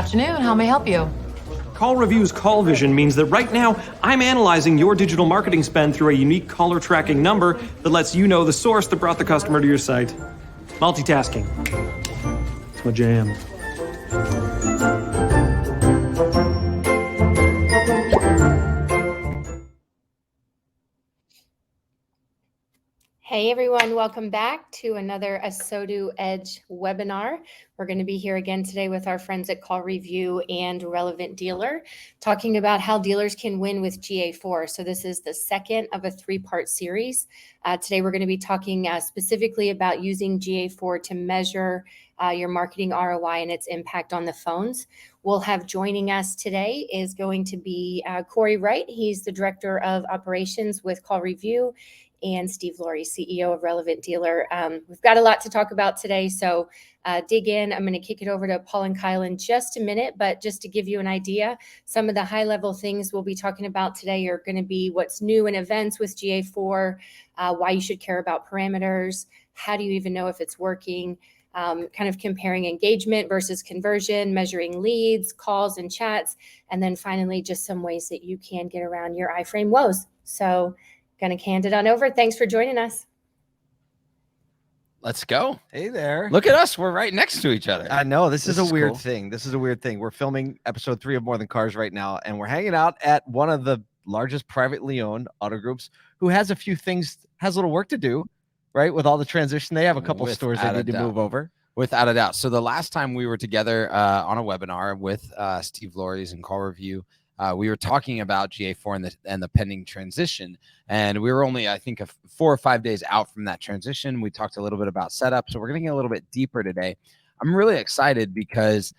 Afternoon, how may I help you? CallRevu's call vision means that right now I'm analyzing your digital marketing spend through a unique caller tracking number that lets you know the source that brought the customer to your site. Multitasking. It's my jam. Hey everyone, welcome back to another ASOTU Edge webinar. We're going to be here again today with our friends at CallRevu and Relevant Dealer, talking about how dealers can win with GA4. So this is the second of a three-part series. Today we're going to be talking specifically about using GA4 to measure your marketing ROI and its impact on the phones. We'll have joining us today is going to be Corey Wright. He's the Director of Operations with CallRevu, and Steve Youre, CEO of Relevant Dealer. We've got a lot to talk about today, so dig in. I'm going to kick it over to Paul and Kyle in just a minute, but just to give you an idea, some of the high-level things we'll be talking about today are going to be what's new in events with GA4, why you should care about parameters, how do you even know if it's working, kind of comparing engagement versus conversion, measuring leads, calls, and chats, and then finally just some ways that you can get around your iframe woes. So going to hand it on over. Thanks for joining us. Let's go. Hey there. Look at us. We're right next to each other. I know. This is a weird cool. thing. This is a weird thing. We're filming episode 3 of More Than Cars right now, and we're hanging out at one of the largest privately owned auto groups who has a few things, has a little work to do, right? With all the transition. They have a couple stores they need to move over. Without a doubt. So the last time we were together on a webinar with Steve Youre and CallRevu, we were talking about GA4 and the pending transition, and we were only, I think, 4 or 5 days out from that transition. We talked a little bit about setup, so we're going to get a little bit deeper today. I'm really excited because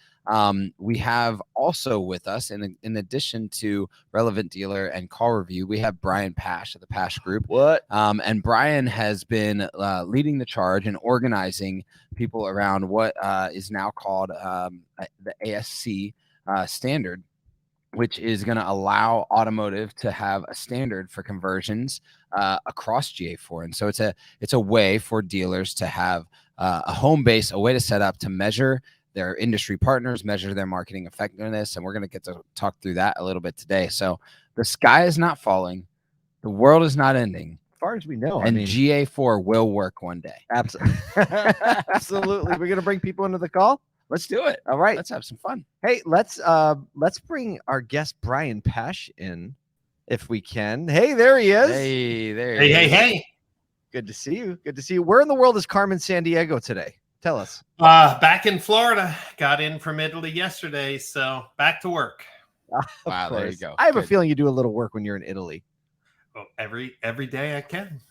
we have also with us, in addition to Relevant Dealer and CallRevu, we have Brian Pash of the Pash Group. And Brian has been leading the charge and organizing people around what is now called the ASC standard, which is going to allow automotive to have a standard for conversions across GA4. And so it's a way for dealers to have a home base, a way to set up to measure their industry partners, measure their marketing effectiveness. And we're going to get to talk through that a little bit today. So the sky is not falling. The world is not ending. As far as we know. And GA4 will work one day. Absolutely. Absolutely. We're going to bring people into the call. Let's do it. All right. Let's have some fun. Hey, let's bring our guest Brian Pash in if we can. Hey, there he is. Hey, there he is. Hey. Good to see you. Good to see you. Where in the world is Carmen Sandiego today? Tell us. Back in Florida. Got in from Italy yesterday, so back to work. Wow, there you go. I have a feeling you do a little work when you're in Italy. Oh, every day I can.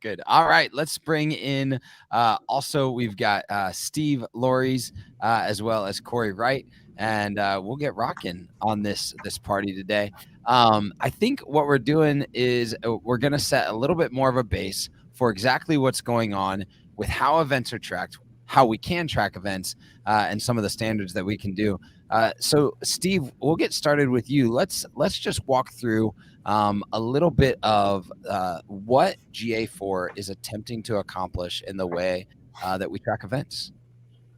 Good. All right, let's bring in also we've got Steve Youre as well as Corey Wright, and we'll get rocking on this party today. I think what we're doing is we're going to set a little bit more of a base for exactly what's going on with how events are tracked, how we can track events, and some of the standards that we can do. So Steve, we'll get started with you. Let's just walk through a little bit of what GA4 is attempting to accomplish in the way that we track events.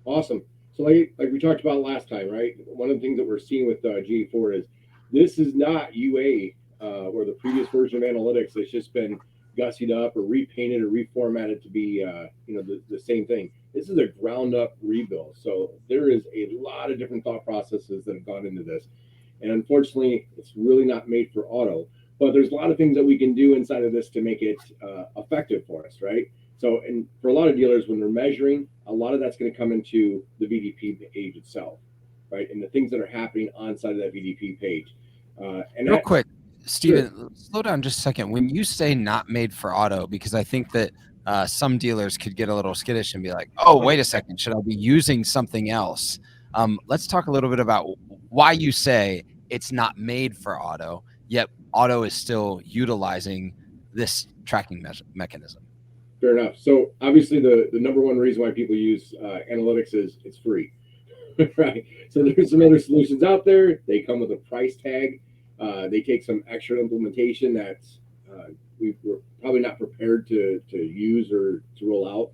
Awesome. So like we talked about last time, right? One of the things that we're seeing with GA4 is this is not UA or the previous version of analytics that's just been gussied up or repainted or reformatted to be the same thing. This is a ground up rebuild. So there is a lot of different thought processes that have gone into this. And unfortunately, it's really not made for auto. But there's a lot of things that we can do inside of this to make it effective for us, right? So, and for a lot of dealers, when they're measuring, a lot of that's going to come into the VDP page itself, right? And the things that are happening on side of that VDP page. And real quick, Steven, slow down just a second. When you say not made for auto, because I think that some dealers could get a little skittish and be like, oh, wait a second, should I be using something else? Let's talk a little bit about why you say it's not made for auto, yet auto is still utilizing this tracking mechanism. Fair enough. So obviously the number one reason why people use analytics is it's free, right? So there's some other solutions out there. They come with a price tag. They take some extra implementation that we're probably not prepared to use or to roll out.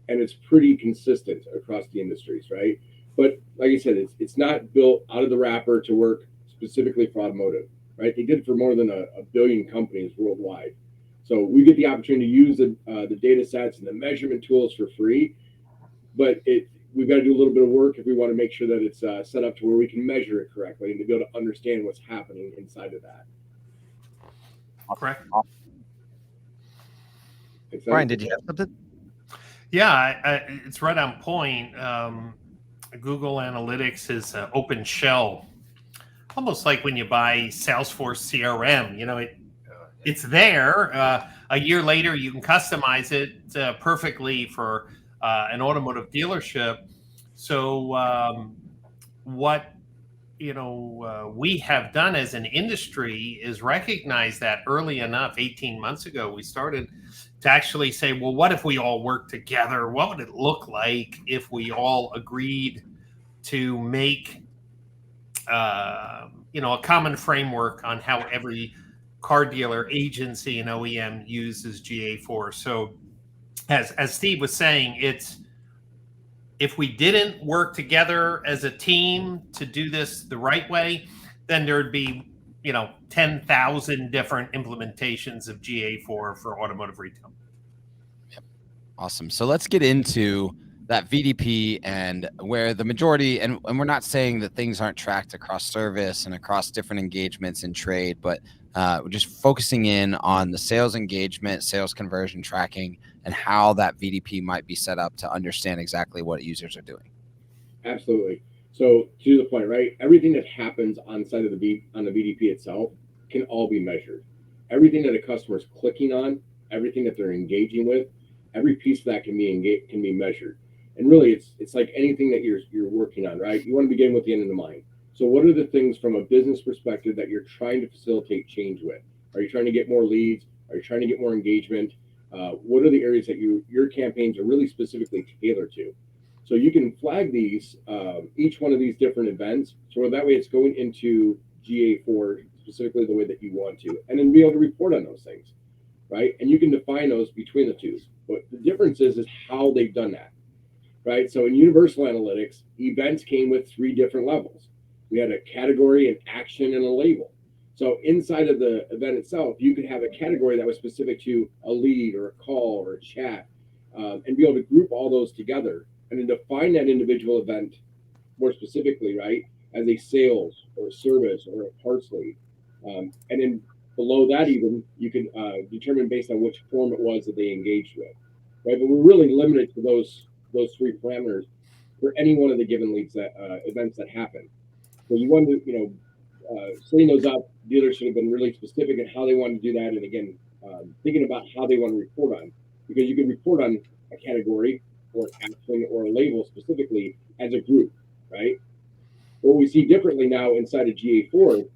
And it's pretty consistent across the industries, right? But like I said, it's not built out of the wrapper to work specifically for automotive, right? They did it for more than a billion companies worldwide. So we get the opportunity to use the data sets and the measurement tools for free, but we've got to do a little bit of work if we want to make sure that it's set up to where we can measure it correctly and to be able to understand what's happening inside of that. Correct. Brian, did you have something? Yeah, it's right on point. Google Analytics is open shell, almost like when you buy Salesforce CRM. You know, it's there. A year later, you can customize it perfectly for an automotive dealership. So what we have done as an industry is recognize that early enough. 18 months ago, we started to actually say, well, what if we all work together? What would it look like if we all agreed to make a common framework on how every car dealer, agency, and OEM uses GA4? So as Steve was saying, if we didn't work together as a team to do this the right way, then there'd be 10,000 different implementations of GA4 for automotive retail. Yep. Awesome. So let's get into that VDP and where the majority, and we're not saying that things aren't tracked across service and across different engagements in trade, but we're just focusing in on the sales engagement, sales conversion tracking, and how that VDP might be set up to understand exactly what users are doing. Absolutely. So to the point, right? Everything that happens on the VDP itself can all be measured. Everything that a customer is clicking on, everything that they're engaging with, every piece of that can be measured. And really, it's like anything that you're working on, right? You want to begin with the end in mind. So what are the things from a business perspective that you're trying to facilitate change with? Are you trying to get more leads? Are you trying to get more engagement? What are the areas that your campaigns are really specifically tailored to? So you can flag these, each one of these different events, so that way it's going into GA4 specifically the way that you want to, and then be able to report on those things, right? And you can define those between the two. But the difference is how they've done that, right? So in Universal Analytics, events came with 3 different levels. We had a category, an action, and a label. So inside of the event itself, you could have a category that was specific to a lead or a call or a chat, and be able to group all those together and then define that individual event more specifically, right, as a sales or a service or a parts lead. And then below that, even you can determine based on which form it was that they engaged with, right? But we're really limited to those 3 parameters for any one of the given leads that events that happen. So you want to, setting those up, dealers should have been really specific in how they want to do that. And again, thinking about how they want to report on, because you can report on a category or an action or a label specifically as a group, right? What we see differently now inside of GA4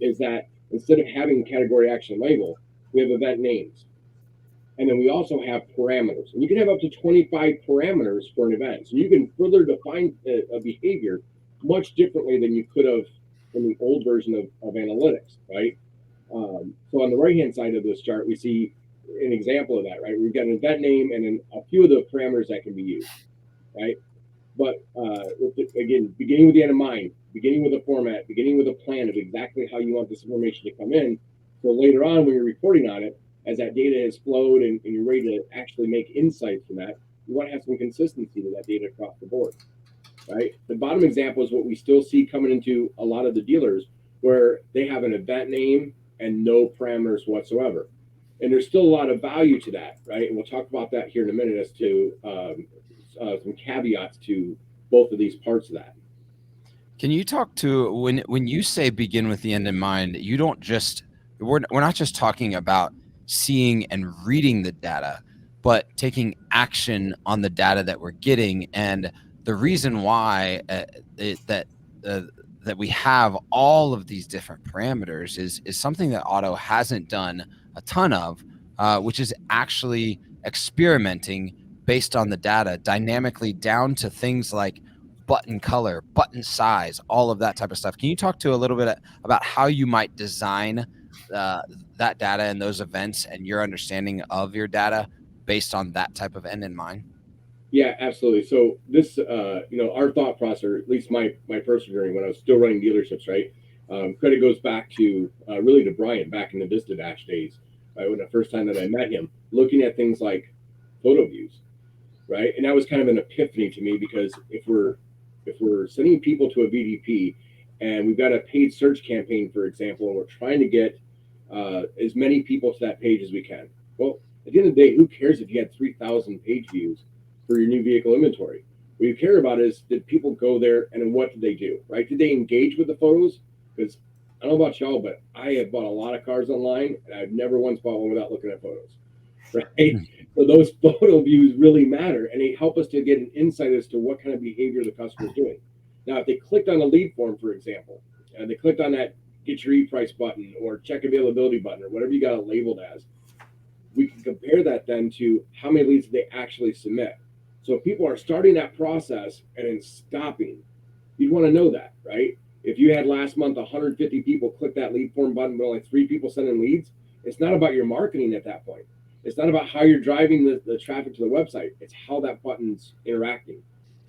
is that instead of having category, action, label, we have event names. And then we also have parameters. And you can have up to 25 parameters for an event. So you can further define a behavior much differently than you could have in the old version of analytics, right? So on the right-hand side of this chart, we see an example of that, right? We've got an event name and then a few of the parameters that can be used, right? But again, beginning with the end in mind, beginning with a format, beginning with a plan of exactly how you want this information to come in. So later on, when you're reporting on it, as that data has flowed and you're ready to actually make insights from that, you want to have some consistency to that data across the board, right? The bottom example is what we still see coming into a lot of the dealers where they have an event name and no parameters whatsoever. And there's still a lot of value to that, right? And we'll talk about that here in a minute as to some caveats to both of these parts of that. Can you talk to when you say begin with the end in mind, you don't just, we're not just talking about seeing and reading the data, but taking action on the data that we're getting. And the reason why that we have all of these different parameters is something that Auto hasn't done a ton of, which is actually experimenting based on the data dynamically down to things like button color, button size, all of that type of stuff. Can you talk to a little bit about how you might design that data and those events and your understanding of your data based on that type of end in mind? Yeah, absolutely. So this, our thought process, or at least my personal journey when I was still running dealerships, right? Credit goes back to really to Brian back in the Vista Dash days, right? When the first time that I met him, looking at things like photo views, right? And that was kind of an epiphany to me because if we're sending people to a VDP and we've got a paid search campaign, for example, and we're trying to get as many people to that page as we can. Well, at the end of the day, who cares if you had 3,000 page views for your new vehicle inventory? What you care about is, did people go there and then what did they do, right? Did they engage with the photos? Because I don't know about y'all, but I have bought a lot of cars online and I've never once bought one without looking at photos, right? So those photo views really matter and they help us to get an insight as to what kind of behavior the customer is doing. Now, if they clicked on a lead form, for example, and they clicked on that get your e-price button or check availability button or whatever you got it labeled as, we can compare that then to how many leads they actually submit. So if people are starting that process and then stopping, you'd want to know that, right? If you had last month 150 people click that lead form button, but only 3 people send in leads, it's not about your marketing at that point. It's not about how you're driving the traffic to the website. It's how that button's interacting,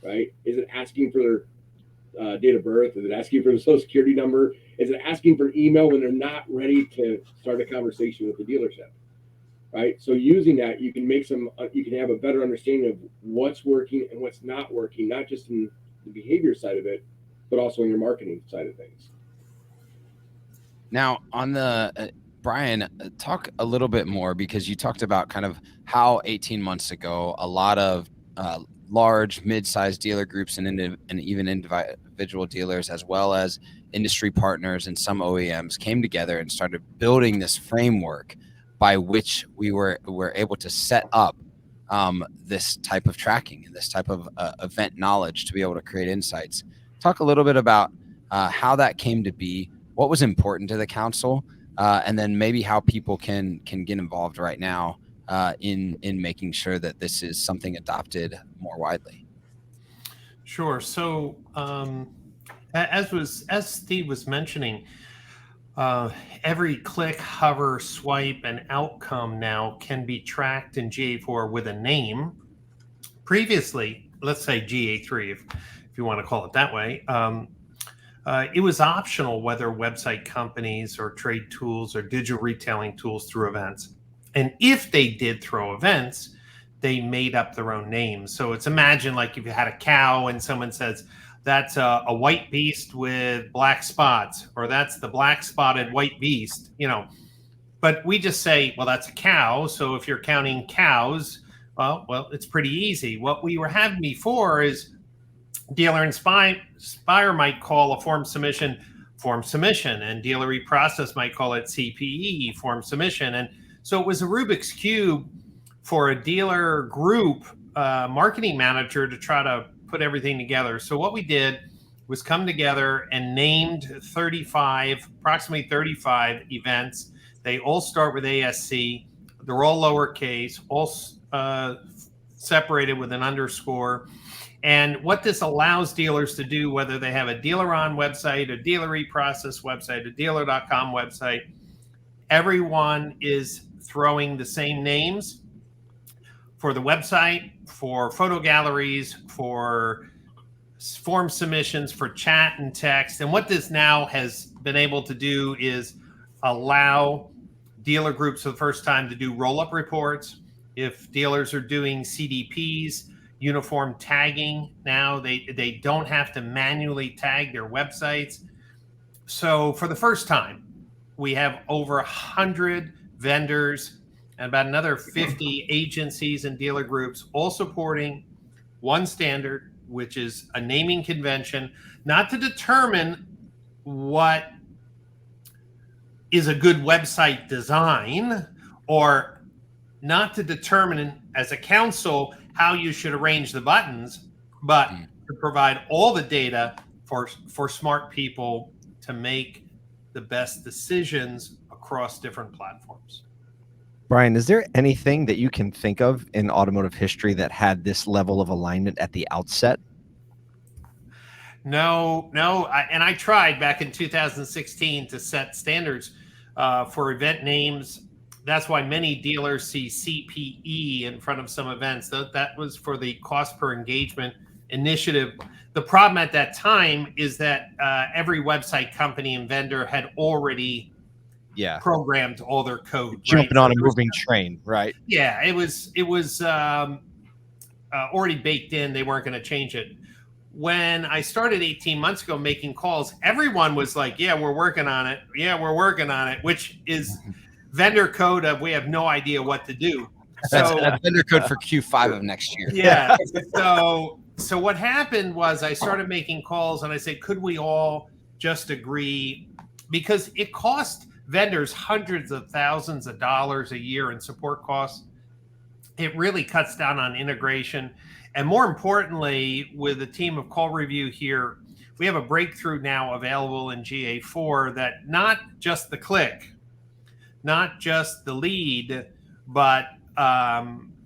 right? Is it asking for their date of birth? Is it asking for the social security number? Is it asking for an email when they're not ready to start a conversation with the dealership? Right. So using that, you can make you can have a better understanding of what's working and what's not working, not just in the behavior side of it, but also in your marketing side of things. Now, on the Brian, talk a little bit more because you talked about kind of how 18 months ago, a lot of large, mid-sized dealer groups and even individual dealers, as well as industry partners and some OEMs, came together and started building this framework by which we were able to set up this type of tracking and this type of event knowledge to be able to create insights. Talk a little bit about how that came to be, what was important to the council, and then maybe how people can get involved right now in making sure that this is something adopted more widely. Sure. So as Steve was mentioning, every click, hover, swipe, and outcome now can be tracked in GA4 with a name. Previously, let's say GA3, if you want to call it that way, it was optional whether website companies or trade tools or digital retailing tools threw events. And if they did throw events, they made up their own names. So it's imagine like if you had a cow and someone says, that's a white beast with black spots, or that's the black spotted white beast, but we just say, well, that's a cow. So if you're counting cows, well, it's pretty easy. What we were having before is Dealer Inspire might call a form submission, and Dealer Reprocess might call it CPE, form submission. And so it was a Rubik's Cube for a dealer group marketing manager to try to put everything together. So what we did was come together and named approximately 35 events. They all start with ASC. They're all lowercase, all separated with an underscore. And what this allows dealers to do, whether they have a Dealer On website, a Dealer Reprocess website, a dealer.com website, everyone is throwing the same names for the website, for photo galleries, for form submissions, for chat and text. And what this now has been able to do is allow dealer groups for the first time to do roll-up reports. If dealers are doing CDPs, uniform tagging, now they don't have to manually tag their websites. So for the first time, we have over 100 vendors and about another 50 agencies and dealer groups all supporting one standard, which is a naming convention, not to determine what is a good website design, or not to determine as a council how you should arrange the buttons, but to provide all the data for smart people to make the best decisions across different platforms. Brian, is there anything that you can think of in automotive history that had this level of alignment at the outset? No. And I tried back in 2016 to set standards for event names That's why many dealers see CPE in front of some events. That was for the cost per engagement initiative. The problem at that time is that every website company and vendor had already programmed all their code. Jumping right? on a moving train, right? Yeah, it was already baked in. They weren't going to change it. When I started 18 months ago making calls, everyone was like, yeah, we're working on it. Yeah, we're working on it, which is vendor code of we have no idea what to do. So That's vendor code for Q5 of next year. yeah. So what happened was I started making calls and I said, could we all just agree? Because it cost vendors hundreds of thousands of dollars a year in support costs. It really cuts down on integration. And more importantly, with a team of CallRevu here, we have a breakthrough now available in GA4 that not just the click, not just the lead, but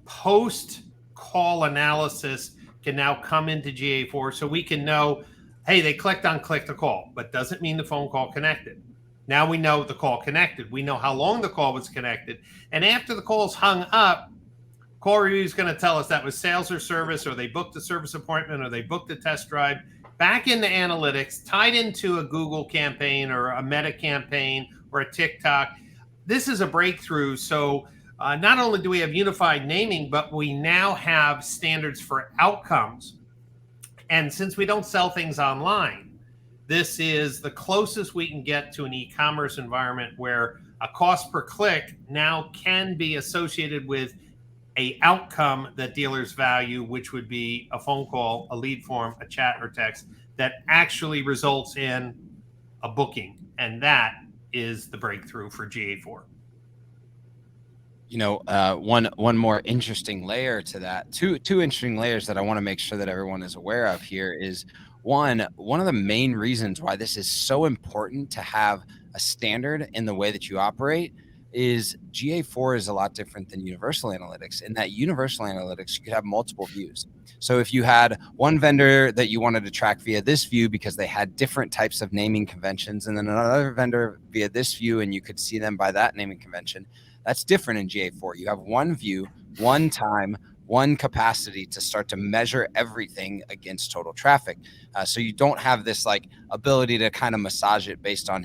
post-call analysis can now come into GA4 so we can know, hey, they clicked on click to call, but doesn't mean the phone call connected. Now we know the call connected. We know how long the call was connected. And after the call's hung up, CallRevu is going to tell us that was sales or service, or they booked a service appointment, or they booked a test drive, back into analytics, tied into a Google campaign or a Meta campaign or a TikTok. This is a breakthrough. So not only do we have unified naming, but we now have standards for outcomes. And since we don't sell things online, this is the closest we can get to an e-commerce environment where a cost per click now can be associated with a outcome that dealers value, which would be a phone call, a lead form, a chat or text that actually results in a booking. And that is the breakthrough for GA4. You know, one more interesting layer to that, two interesting layers that I want to make sure that everyone is aware of here is one of the main reasons why this is so important to have a standard in the way that you operate is GA4 is a lot different than universal analytics. In that universal analytics, you could have multiple views. So if you had one vendor that you wanted to track via this view because they had different types of naming conventions, and then another vendor via this view, and you could see them by that naming convention, that's different in GA4. You have one view, one time, one capacity to start to measure everything against total traffic. So you don't have this like ability to kind of massage it based on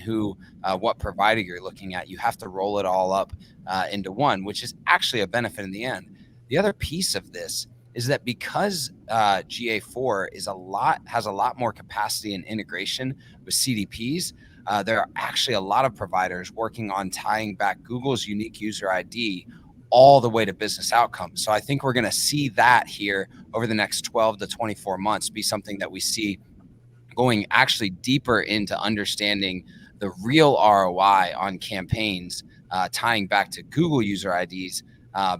what provider you're looking at. You have to roll it all up into one, which is actually a benefit in the end. The other piece of this is that because GA4 has a lot more capacity and integration with CDPs, there are actually a lot of providers working on tying back Google's unique user ID all the way to business outcomes. So I think we're going to see that here over the next 12 to 24 months be something that we see going actually deeper into understanding the real ROI on campaigns, tying back to Google user IDs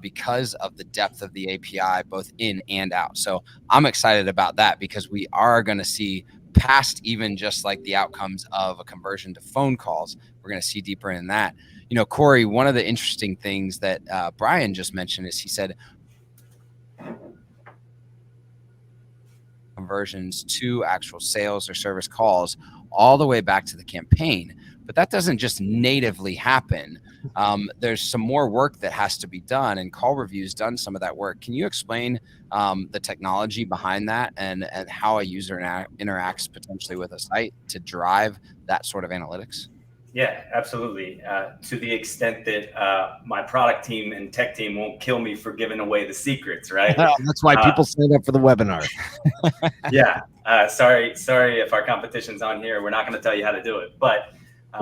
because of the depth of the API, both in and out. So I'm excited about that because we are going to see past even just like the outcomes of a conversion to phone calls. We're going to see deeper in that. You know, Corey, one of the interesting things that Brian just mentioned is he said conversions to actual sales or service calls all the way back to the campaign. But that doesn't just natively happen. There's some more work that has to be done, and CallRevu's done some of that work. Can you explain the technology behind that and how a user interacts potentially with a site to drive that sort of analytics? Yeah, absolutely. To the extent that my product team and tech team won't kill me for giving away the secrets, right? That's why people sign up for the webinar. Yeah. Sorry if our competition's on here. We're not going to tell you how to do it. But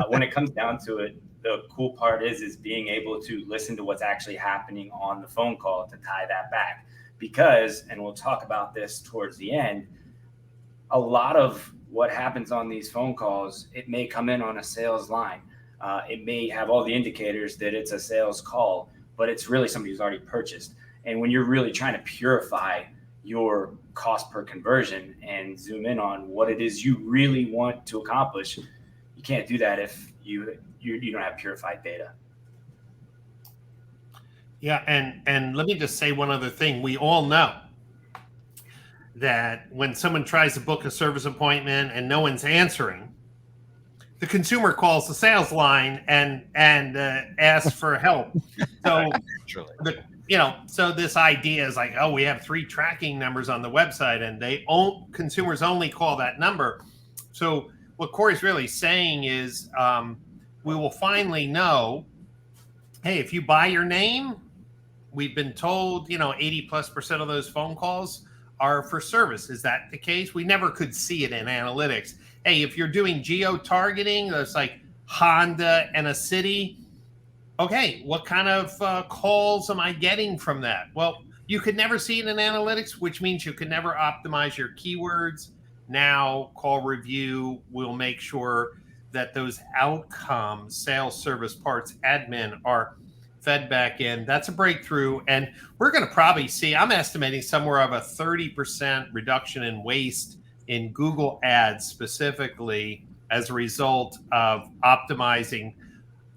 when it comes down to it, the cool part is being able to listen to what's actually happening on the phone call to tie that back. Because, and we'll talk about this towards the end, a lot of what happens on these phone calls, it may come in on a sales line. It may have all the indicators that it's a sales call, but it's really somebody who's already purchased. And when you're really trying to purify your cost per conversion and zoom in on what it is you really want to accomplish, you can't do that if you don't have purified data. Yeah, and let me just say one other thing. We all know that when someone tries to book a service appointment and no one's answering, the consumer calls the sales line and asks for help. So so this idea is like, oh, we have 3 tracking numbers on the website, and consumers only call that number. So what Corey's really saying is, we will finally know, hey, if you buy your name, we've been told, 80+% of those phone calls are for service. Is that the case? We never could see it in analytics. Hey, if you're doing geo-targeting, that's like Honda and a city, okay, what kind of calls am I getting from that? Well, you could never see it in analytics, which means you could never optimize your keywords. Now, CallRevu will make sure that those outcomes, sales, service, parts, admin, are fed back in. That's a breakthrough. And we're going to probably see, I'm estimating somewhere of a 30% reduction in waste in Google ads specifically as a result of optimizing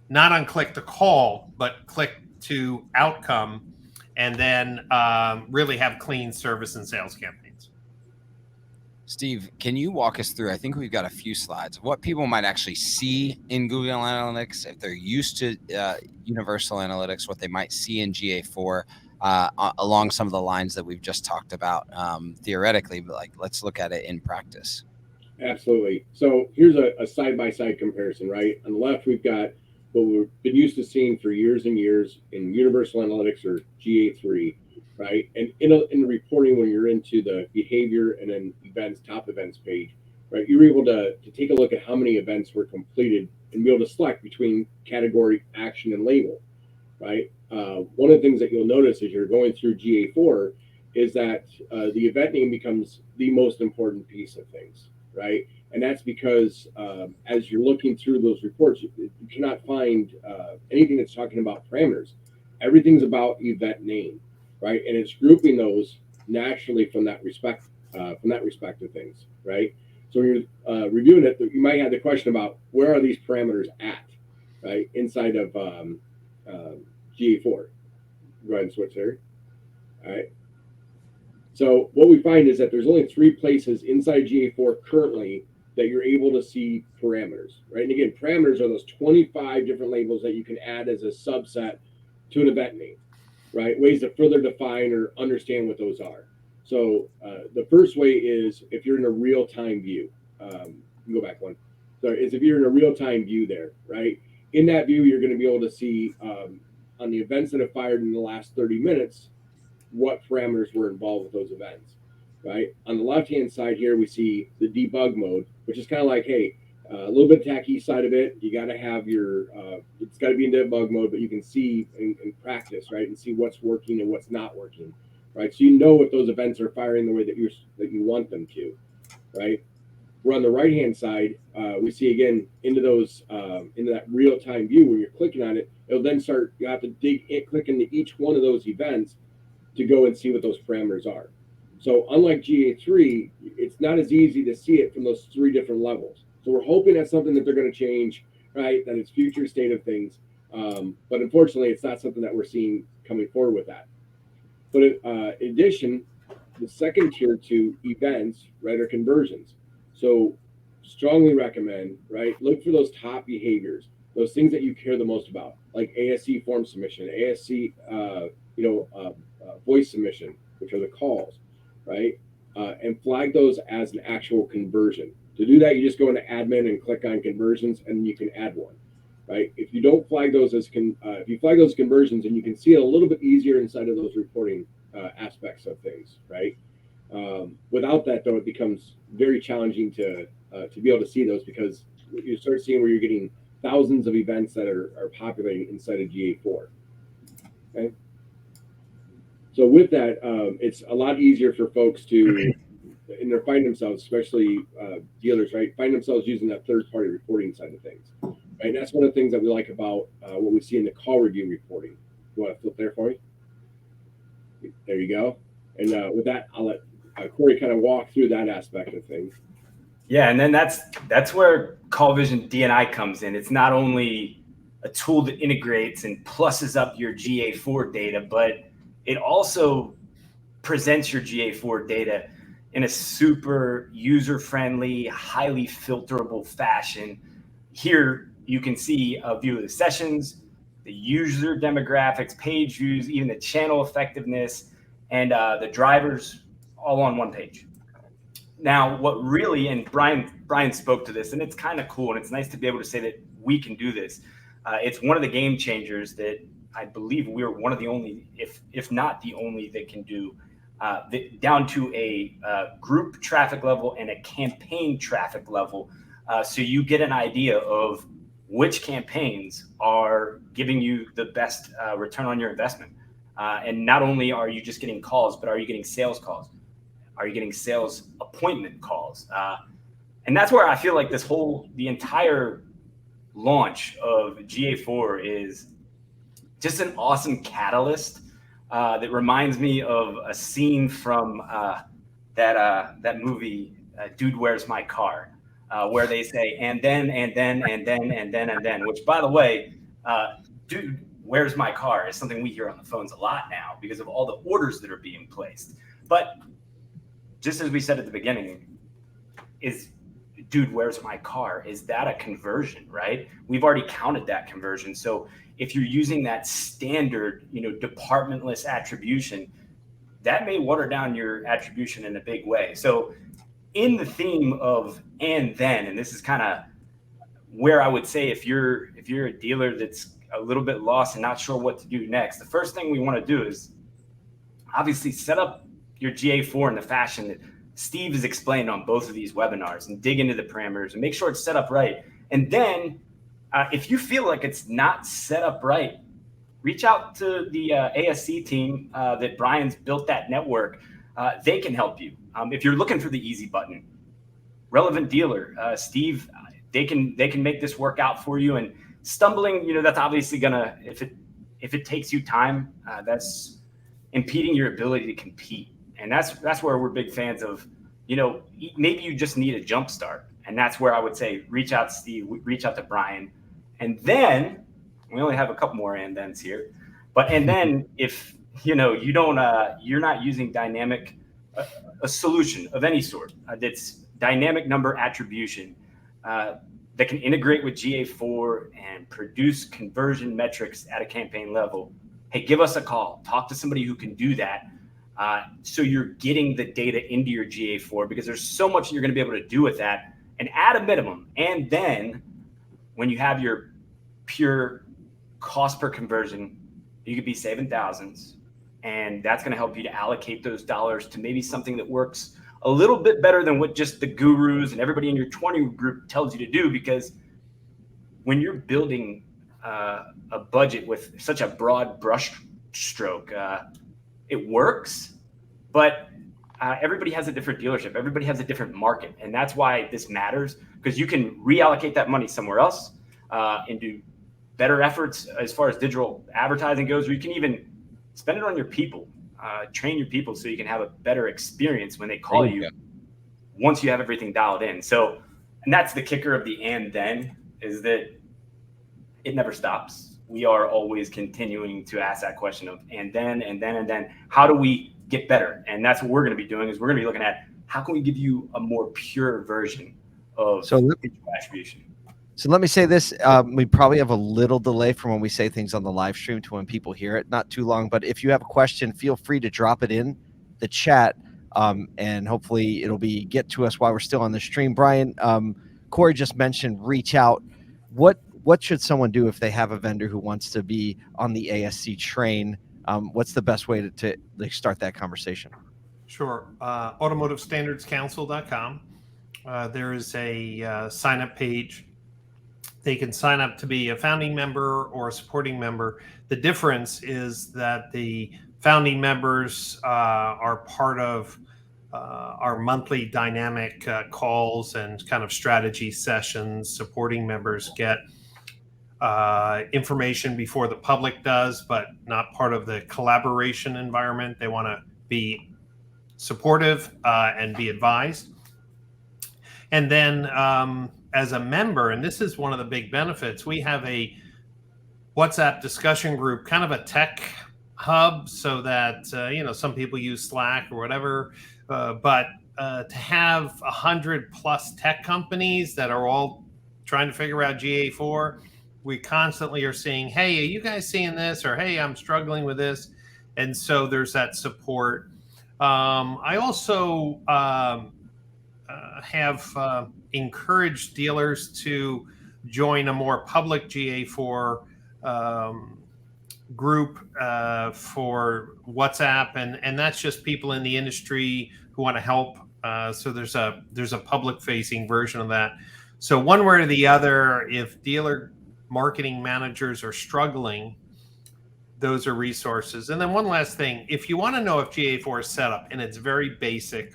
not on click to call, but click to outcome, and then really have clean service and sales campaigns. Steve, can you walk us through, I think we've got a few slides of what people might actually see in Google Analytics if they're used to Universal Analytics, what they might see in GA4 along some of the lines that we've just talked about theoretically, but let's look at it in practice. Absolutely. So here's a side-by-side comparison, right? On the left, we've got what we've been used to seeing for years and years in Universal Analytics, or GA3, right? And in the reporting, when you're into the behavior and then events, top events page, right, you're able to take a look at how many events were completed and be able to select between category, action, and label, right? One of the things that you'll notice as you're going through GA4 is that the event name becomes the most important piece of things, right? And that's because as you're looking through those reports, you cannot find anything that's talking about parameters. Everything's about event name, right? And it's grouping those naturally from that respect of things, right? So when you're reviewing it, you might have the question about where are these parameters at, right? Inside of GA4. Go ahead and switch there. All right. So what we find is that there's only 3 places inside GA4 currently that you're able to see parameters, right? And again, parameters are those 25 different labels that you can add as a subset to an event name, right? Ways to further define or understand what those are. So the first way is if you're in a real-time view. Go back one. So is if you're in a real-time view there, right? In that view, you're going to be able to see on the events that have fired in the last 30 minutes, what parameters were involved with those events, right? On the left-hand side here, we see the debug mode, which is kind of like, hey, a little bit tacky side of it. You got to have your, it's got to be in debug mode, but you can see and practice, right? And see what's working and what's not working, right? So you know if those events are firing the way that you want them to, right? We're on the right-hand side, we see again into that real-time view. When you're clicking on it, it'll then start, you have to click into each one of those events to go and see what those parameters are. So unlike GA3, it's not as easy to see it from those 3 different levels. So we're hoping that's something that they're going to change, right? That it's future state of things. But unfortunately, it's not something that we're seeing coming forward with that. But in addition, the second tier to events, right, are conversions. So strongly recommend, right, look for those top behaviors, those things that you care the most about, like ASC form submission, ASC, voice submission, which are the calls, right? And flag those as an actual conversion. To do that, you just go into admin and click on conversions, and you can add one, right? If you don't flag those as if you flag those conversions, and you can see it a little bit easier inside of those reporting aspects of things, right? Without that, though, it becomes very challenging to be able to see those, because you start seeing where you're getting thousands of events that are populating inside of GA4. Okay. So with that, it's a lot easier for folks to, and they find themselves, especially dealers, right, find themselves using that third-party reporting side of things, right? And that's one of the things that we like about what we see in the CallRevu reporting. You want to flip there for me? There you go. And with that, I'll let Corey kind of walk through that aspect of things. Yeah, and then that's where CallVision DNI comes in. It's not only a tool that integrates and pluses up your GA4 data, but it also presents your GA4 data in a super user-friendly, highly filterable fashion, here you can see a view of the sessions, the user demographics, page views, even the channel effectiveness, and the drivers all on one page. Now, what really, and Brian spoke to this, and it's kind of cool, and it's nice to be able to say that we can do this. It's one of the game changers that I believe we're one of the only, if not the only, that can do down to a group traffic level and a campaign traffic level. So you get an idea of which campaigns are giving you the best return on your investment. And not only are you just getting calls, but are you getting sales calls? Are you getting sales appointment calls? And that's where I feel like the entire launch of GA4 is just an awesome catalyst that reminds me of a scene from that movie, Dude, Where's My Car? Where they say, and then, which, by the way, Dude, Where's My Car is something we hear on the phones a lot now because of all the orders that are being placed. But just as we said at the beginning, is Dude, Where's My Car? Is that a conversion, right? We've already counted that conversion. So if you're using that standard, departmentless attribution, that may water down your attribution in a big way. So in the theme of and then, and this is kind of where I would say if you're a dealer that's a little bit lost and not sure what to do next, the first thing we want to do is obviously set up your GA4 in the fashion that Steve has explained on both of these webinars, and dig into the parameters and make sure it's set up right. And then if you feel like it's not set up right, reach out to the ASC team that Brian's built that network. They can help you. If you're looking for the easy button, Relevant Dealer, Steve, they can make this work out for you. And stumbling, that's obviously gonna, if it takes you time, that's impeding your ability to compete. And that's where we're big fans of, maybe you just need a jump start. And that's where I would say, reach out to Steve, reach out to Brian. And then we only have a couple more and thens here, and then if, you don't, you're not using dynamic, a solution of any sort that's dynamic number attribution that can integrate with GA4 and produce conversion metrics at a campaign level, hey, give us a call, talk to somebody who can do that. So you're getting the data into your GA4 because there's so much you're going to be able to do with that. And at a minimum, and then when you have your pure cost per conversion, you could be saving thousands. And that's going to help you to allocate those dollars to maybe something that works a little bit better than what just the gurus and everybody in your 20 group tells you to do. Because when you're building a budget with such a broad brush stroke, it works, but everybody has a different dealership. Everybody has a different market. And that's why this matters, because you can reallocate that money somewhere else and do better efforts as far as digital advertising goes, or you can even spend it on your people, train your people so you can have a better experience when they call you once you have everything dialed in. So, and that's the kicker of the and then, is that it never stops. We are always continuing to ask that question of and then, how do we get better? And that's what we're going to be doing, is we're going to be looking at how can we give you a more pure version of attribution. So let me say this. We probably have a little delay from when we say things on the live stream to when people hear it. Not too long, but if you have a question, feel free to drop it in the chat, and hopefully it'll get to us while we're still on the stream. Brian, Corey just mentioned reach out. What should someone do if they have a vendor who wants to be on the ASC train? What's the best way to start that conversation? Sure. AutomotiveStandardsCouncil.com. There is a sign-up page. They can sign up to be a founding member or a supporting member. The difference is that the founding members are part of our monthly dynamic calls and kind of strategy sessions. Supporting members get information before the public does, but not part of the collaboration environment. They want to be supportive and be advised. And then as a member, and this is one of the big benefits, we have a WhatsApp discussion group, kind of a tech hub, so that some people use Slack or whatever, but to have 100+ tech companies that are all trying to figure out GA4, we constantly are seeing, hey, are you guys seeing this? Or, hey, I'm struggling with this. And so there's that support. I also have encouraged dealers to join a more public GA4 group for WhatsApp, and that's just people in the industry who want to help. So there's a public facing version of that. So one way or the other, if dealer marketing managers are struggling, those are resources. And then one last thing, if you want to know if GA4 is set up, and it's very basic,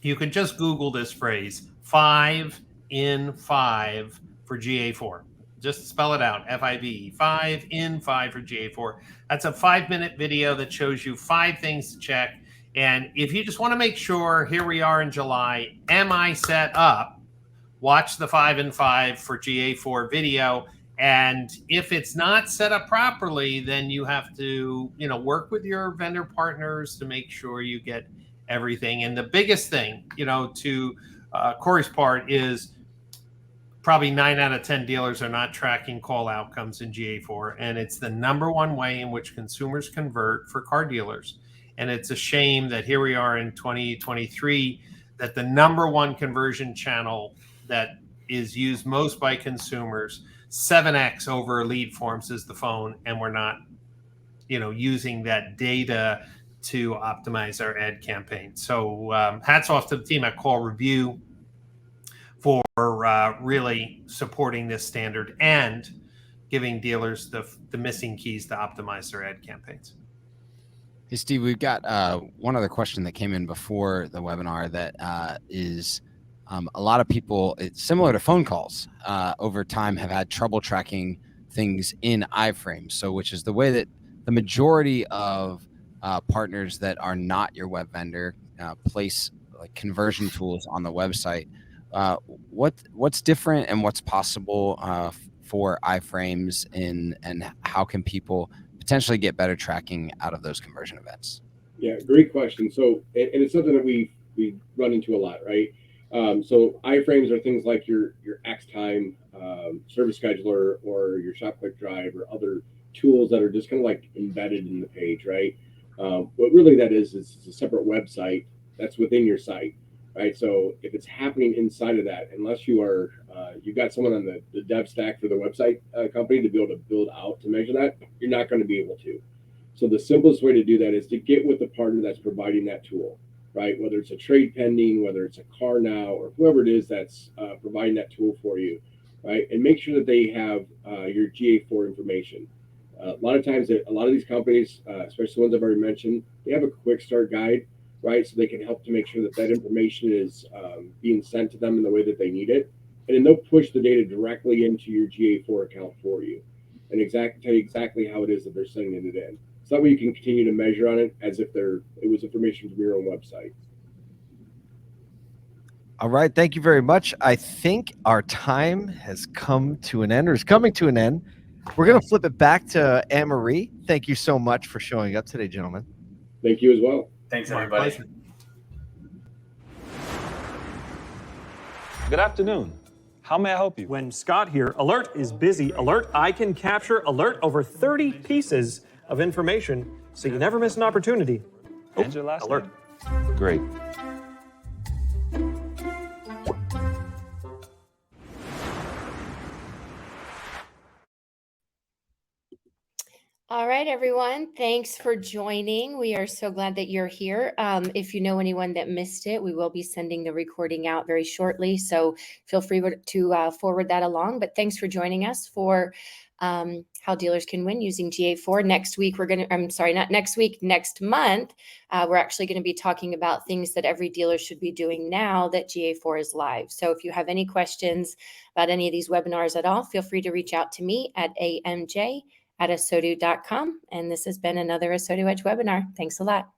you can just Google this phrase, 5 in 5 for GA4. Just spell it out, FIV, 5 in 5 for GA4. That's a 5-minute video that shows you 5 things to check. And if you just want to make sure, here we are in July, am I set up? Watch the 5 in 5 for GA4 video. And if it's not set up properly, then you have to, work with your vendor partners to make sure you get everything. And the biggest thing, to Corey's part, is probably 9 out of 10 dealers are not tracking call outcomes in GA4. And it's the #1 way in which consumers convert for car dealers. And it's a shame that here we are in 2023, that the #1 conversion channel that is used most by consumers, 7x over lead forms, is the phone. And we're not, using that data to optimize our ad campaign. So hats off to the team at CallRevu for really supporting this standard and giving dealers the missing keys to optimize their ad campaigns. Hey, Steve, we've got one other question that came in before the webinar that is a lot of people, it's similar to phone calls, over time have had trouble tracking things in iframes. So which is the way that the majority of partners that are not your web vendor place like conversion tools on the website. What's different and what's possible for iframes, and how can people potentially get better tracking out of those conversion events? Yeah, great question. So, and it's something that we run into a lot, right? So iframes are things like your X time service scheduler or your shop quick drive or other tools that are just kind of like embedded in the page, right? What really that is a separate website that's within your site, right? So if it's happening inside of that, unless you are you've got someone on the dev stack for the website company to be able to build out to measure that, you're not going to be able to. So the simplest way to do that is to get with the partner that's providing that tool, right? Whether it's a trade pending, whether it's a car now, or whoever it is that's providing that tool for you, right? And make sure that they have your GA4 information. A lot of times, a lot of these companies, especially the ones I've already mentioned, they have a quick start guide, right? So they can help to make sure that that information is being sent to them in the way that they need it. And then they'll push the data directly into your GA4 account for you and tell you exactly how it is that they're sending it in. So that way you can continue to measure on it as if it was information from your own website. All right. Thank you very much. I think our time has come to an end, or is coming to an end. We're going to flip it back to Anne-Marie. Thank you so much for showing up today, gentlemen. Thank you as well. Thanks, everybody. Good afternoon. How may I help you? When Scott here, alert is busy. Alert, I can capture alert over 30 pieces of information, so you never miss an opportunity. And your last alert. name? Great. All right, everyone. Thanks for joining. We are so glad that you're here. If you know anyone that missed it, we will be sending the recording out very shortly. So feel free to forward that along. But thanks for joining us for how dealers can win using GA4. Next week, next month, we're actually going to be talking about things that every dealer should be doing now that GA4 is live. So if you have any questions about any of these webinars at all, feel free to reach out to me at amj@asotu.com. And this has been another ASOTU Edge webinar. Thanks a lot.